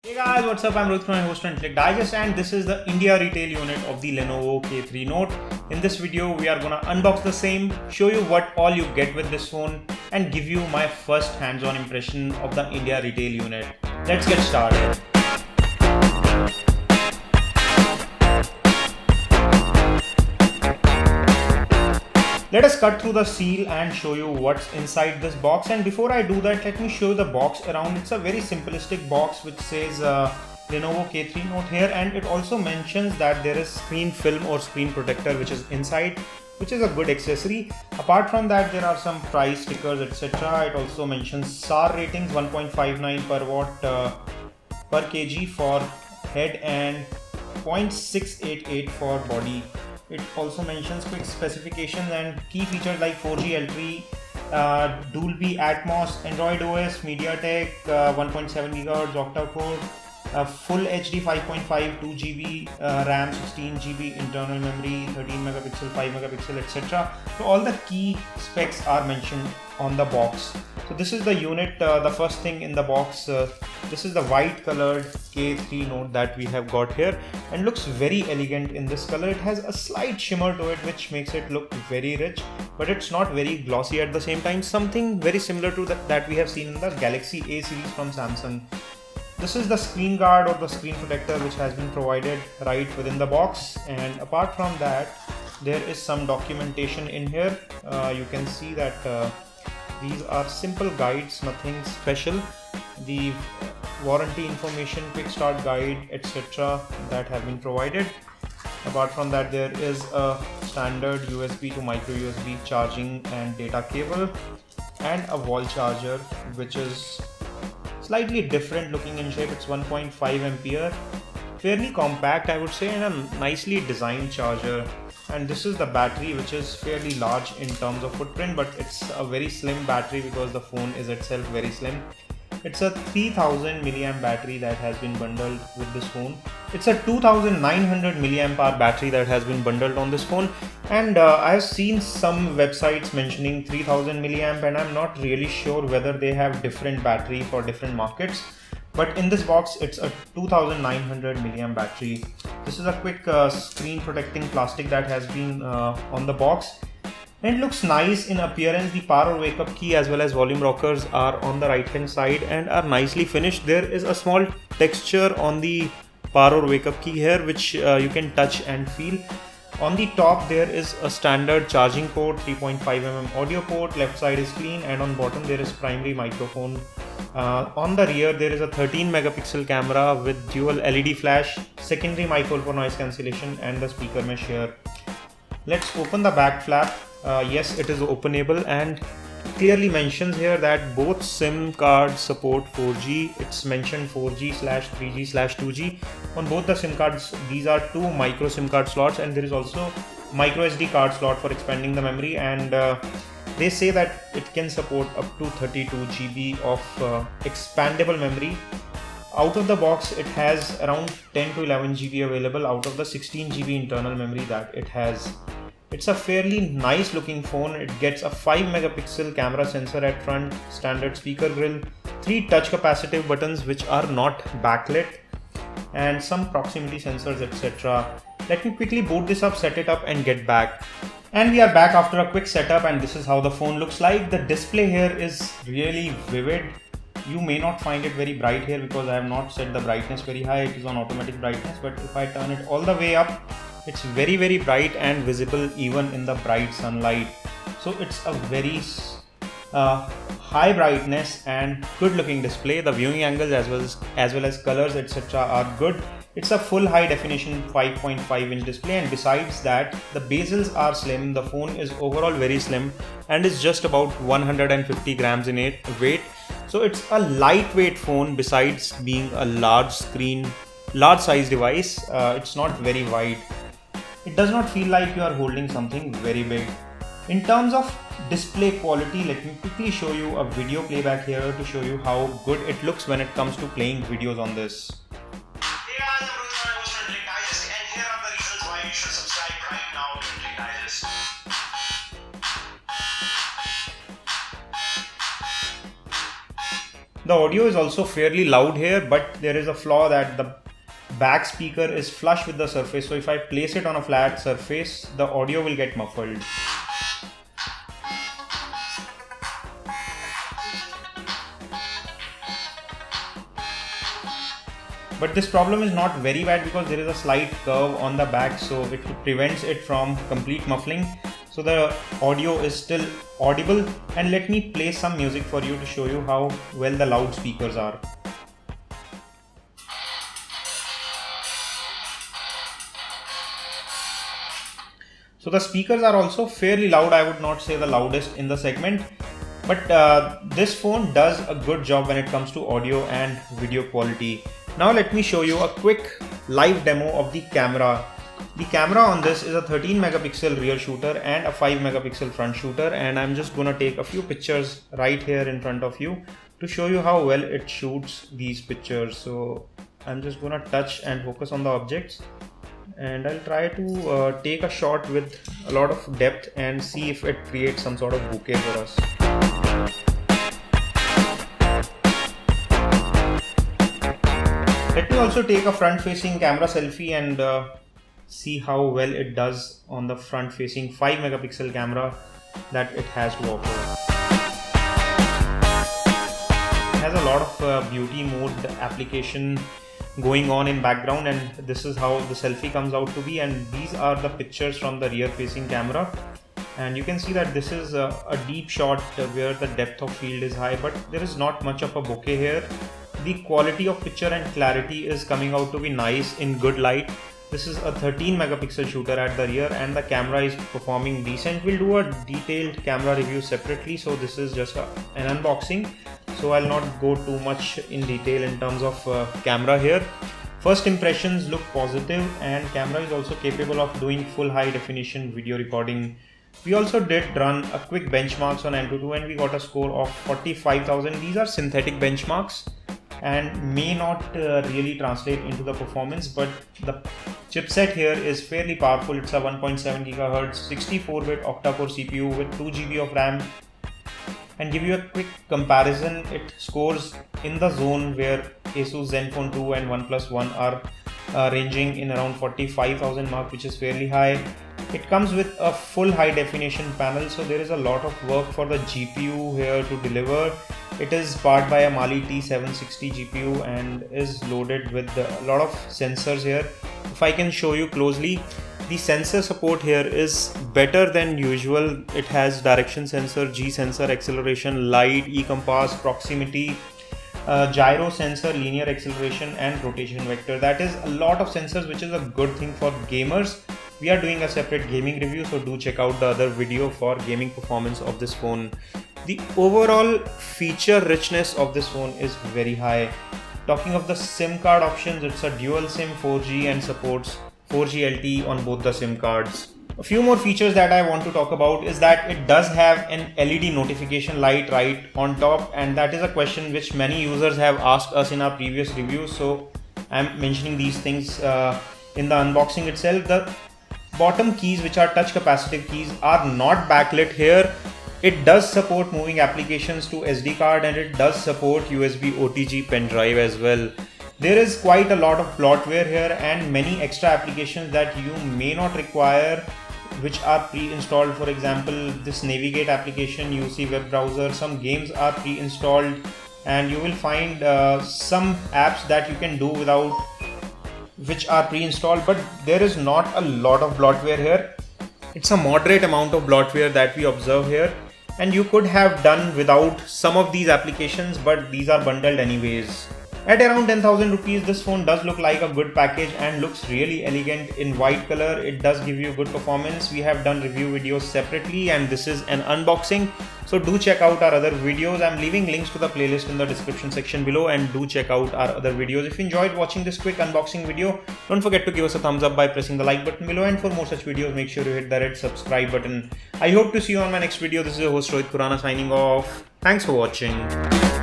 Hey guys, what's up? I'm Rohit Khurana, host of Intellect Digest, and this is the India retail unit of the Lenovo K3 Note. In this video, we are gonna unbox the same, show you what all you get with this phone, and give you my first hands-on impression of the India retail unit. Let's get started. Let us cut through the seal and show you what's inside this box. And before I do that, let me show you the box around. It's a very simplistic box which says Lenovo K3 Note here, and it also mentions that there is screen film or screen protector which is inside, which is a good accessory. Apart from that, there are some price stickers, etc. It also mentions SAR ratings 1.59 per watt per kg for head and 0.688 for body. It also mentions quick specifications and key features like 4G LTE, Dolby Atmos, Android OS, MediaTek, 1.7 GHz octa-core, full HD 5.5, 2 GB RAM, 16 GB internal memory, 13 megapixel, 5 megapixel, etc. So all the key specs are mentioned on the box. So this is the unit, the first thing in the box. This is the white colored K3 Note that we have got here, and looks very elegant in this color. It has a slight shimmer to it which makes it look very rich, but it's not very glossy at the same time. Something very similar to that we have seen in the Galaxy A series from Samsung. This is the screen guard or the screen protector which has been provided right within the box, and apart from that, there is some documentation in here. You can see that these are simple guides, nothing special. The warranty information, quick start guide, etc. that have been provided. Apart from that, there is a standard USB to micro USB charging and data cable, and a wall charger which is slightly different looking in shape. It's 1.5 ampere, fairly compact I would say, and a nicely designed charger. And this is the battery, which is fairly large in terms of footprint, but it's a very slim battery because the phone is itself very slim. It's a 3000 milliamp battery that has been bundled with this phone. It's a 2900 milliamp hour battery that has been bundled on this phone, and I've seen some websites mentioning 3000 milliamp, and I'm not really sure whether they have different battery for different markets. But in this box, it's a 2900 milliamp battery. This is a quick screen protecting plastic that has been on the box, and it looks nice in appearance. The power wake up key as well as volume rockers are on the right hand side and are nicely finished. There is a small texture on the power wake up key here which you can touch and feel. On the top there is a standard charging port, 3.5mm audio port, left side is clean, and on bottom there is primary microphone. On the rear there is a 13 megapixel camera with dual LED flash, secondary microphone for noise cancellation, and the speaker mesh here. Let's open the back flap. Yes, it is openable, and clearly mentions here that both SIM cards support 4G. It's mentioned 4G/3G/2G on both the SIM cards. These are two micro SIM card slots, and there is also micro SD card slot for expanding the memory, and they say that it can support up to 32 GB of expandable memory. Out of the box, it has around 10 to 11 GB available out of the 16 GB internal memory that it has. It's a fairly nice looking phone. It gets a 5 megapixel camera sensor at front, standard speaker grill, 3 touch capacitive buttons which are not backlit, and some proximity sensors, etc. Let me quickly boot this up, set it up, and get back. And we are back after a quick setup, and this is how the phone looks like. The display here is really vivid. You may not find it very bright here because I have not set the brightness very high. It is on automatic brightness, but if I turn it all the way up, it's very bright and visible even in the bright sunlight. So it's a very high brightness and good looking display. The viewing angles as well as colors, etc. are good. It's a full high definition 5.5 inch display, and besides that, the bezels are slim. The phone is overall very slim and is just about 150 grams in weight. So it's a lightweight phone besides being a large size device. It's not very wide. It does not feel like you are holding something very big. In terms of display quality, let me quickly show you a video playback here to show you how good it looks when it comes to playing videos on this. Hey guys, I'm Rohit Khurana, host of Intellect Digest, and here are the reasons why you should subscribe right now to Intellect Digest. The audio is also fairly loud here, but there is a flaw that the back speaker is flush with the surface, so if I place it on a flat surface, the audio will get muffled. But this problem is not very bad because there is a slight curve on the back, so it prevents it from complete muffling. So the audio is still audible, and let me play some music for you to show you how well the loudspeakers are. So the speakers are also fairly loud. I would not say the loudest in the segment, but this phone does a good job when it comes to audio and video quality. Now let me show you a quick live demo of the camera. The camera on this is a 13 megapixel rear shooter and a 5 megapixel front shooter, and I'm just gonna take a few pictures right here in front of you to show you how well it shoots these pictures. So I'm just gonna touch and focus on the objects, and I'll try to take a shot with a lot of depth and see if it creates some sort of bouquet for us. Let me also take a front facing camera selfie and see how well it does on the front facing 5 megapixel camera that it has to offer. It has a lot of beauty mode application going on in background, and this is how the selfie comes out to be, and these are the pictures from the rear facing camera, and you can see that this is a deep shot where the depth of field is high, but there is not much of a bokeh here. The quality of picture and clarity is coming out to be nice in good light. This is a 13 megapixel shooter at the rear, and the camera is performing decent. We'll do a detailed camera review separately, so this is just an unboxing, so I'll not go too much in detail in terms of camera here. First impressions look positive, and camera is also capable of doing full high definition video recording. We also did run a quick benchmarks on Antutu, and we got a score of 45,000. These are synthetic benchmarks and may not really translate into the performance, but the chipset here is fairly powerful. It's a 1.7 GHz 64-bit octa-core CPU with 2 GB of RAM. And give you a quick comparison, it scores in the zone where Asus Zenfone 2 and OnePlus One are ranging in around 45,000 mark, which is fairly high. It comes with a full high definition panel, so there is a lot of work for the GPU here to deliver. It is powered by a Mali T760 GPU and is loaded with a lot of sensors here. If I can show you closely, the sensor support here is better than usual. It has direction sensor, G sensor, acceleration, light, e-compass, proximity, gyro sensor, linear acceleration and rotation vector. That is a lot of sensors, which is a good thing for gamers. We are doing a separate gaming review, so do check out the other video for gaming performance of this phone. The overall feature richness of this phone is very high. Talking of the SIM card options, it's a dual SIM 4G and supports 4G LTE on both the SIM cards. A few more features that I want to talk about is that it does have an LED notification light right on top, and that is a question which many users have asked us in our previous reviews, so I'm mentioning these things in the unboxing itself. The bottom keys, which are touch capacitive keys, are not backlit here. It does support moving applications to SD card, and it does support USB OTG pen drive as well. There is quite a lot of bloatware here and many extra applications that you may not require, which are pre-installed. For example, this navigate application, UC web browser, some games are pre-installed, and you will find some apps that you can do without, which are pre-installed, but there is not a lot of bloatware here. It's a moderate amount of bloatware that we observe here, and you could have done without some of these applications, but these are bundled anyways. At around 10,000 rupees, this phone does look like a good package and looks really elegant in white color. It does give you good performance. We have done review videos separately, and this is an unboxing. So do check out our other videos. I'm leaving links to the playlist in the description section below, and do check out our other videos. If you enjoyed watching this quick unboxing video, don't forget to give us a thumbs up by pressing the like button below, and for more such videos, make sure you hit the red subscribe button. I hope to see you on my next video. This is your host Rohit Khurana signing off. Thanks for watching.